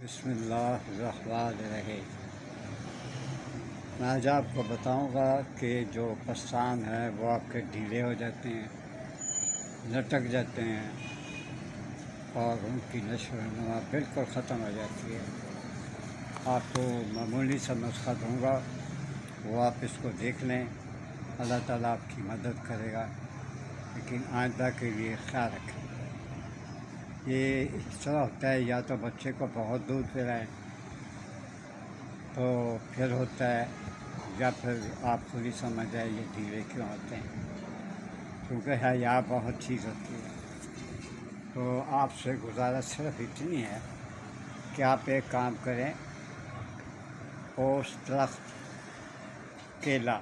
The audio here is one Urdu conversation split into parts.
بسم اللہ الرحمن الرحیم۔ میں آج آپ کو بتاؤں گا کہ جو پستان ہے وہ آپ کے ڈھیلے ہو جاتے ہیں، لٹک جاتے ہیں اور ان کی نشو و نما بالکل ختم ہو جاتی ہے۔ آپ کو معمولی سا نسخہ دوں گا، وہ آپ اس کو دیکھ لیں، اللہ تعالیٰ آپ کی مدد کرے گا، لیکن آئندہ کے لیے خیال رکھیں۔ یہ اس طرح ہوتا ہے، یا تو بچے کو بہت دودھ پلائیں تو پھر ہوتا ہے، یا پھر آپ خود ہی سمجھ جائیں یہ ڈھیلے کیوں ہوتے ہیں، کیونکہ حیا بہت چیز ہوتی ہے۔ تو آپ سے گزارش صرف اتنی ہے کہ آپ ایک کام کریں، پوست درخت کیلا،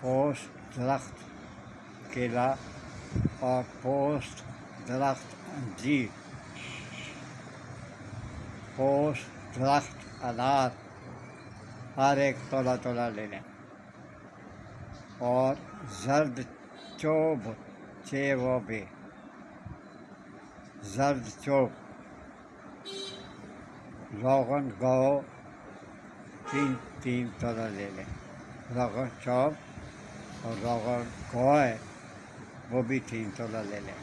پوست درخت کیلا اور پوست درخت انجیر، پوست درخت انار، ہر ایک تولا تولا لے لیں، اور زرد چوب چیوبے، زرد چوب، روغن گو تین تولا لے لیں، روغن چوب اور روغن گوئے وہ بھی 3 تولا لے لیں۔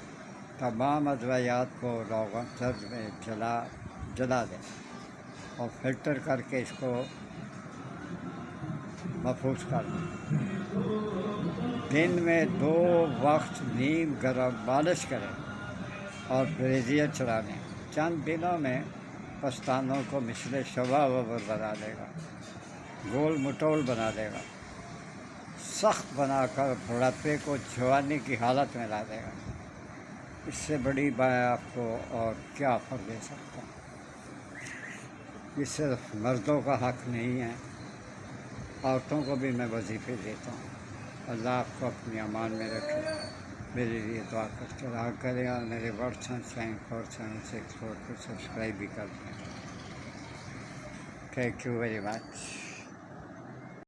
تمام ادویات کو روغن زرد میں جلا دیں اور فلٹر کر کے اس کو محفوظ کر دیں۔ دن میں 2 وقت نیم گرم مالش کریں اور بریزیہ چلا لیں۔ چند دنوں میں پستانوں کو مثل شبہ وبر بنا دے گا، گول مٹول بنا دے گا، سخت بنا کر بڑھاپے کو جوانی کی حالت میں لا دے گا۔ اس سے بڑی بات آپ کو اور کیا آفر دے سکتا ہوں۔ یہ صرف مردوں کا حق نہیں ہے، عورتوں کو بھی میں وظیفے دیتا ہوں۔ اللہ آپ کو اپنی امان میں رکھے، میرے لیے دعا کرتے رہا کریں، اور میرے WhatsApp 9476 کو سبسکرائب بھی کر دیں۔ Thank you very much.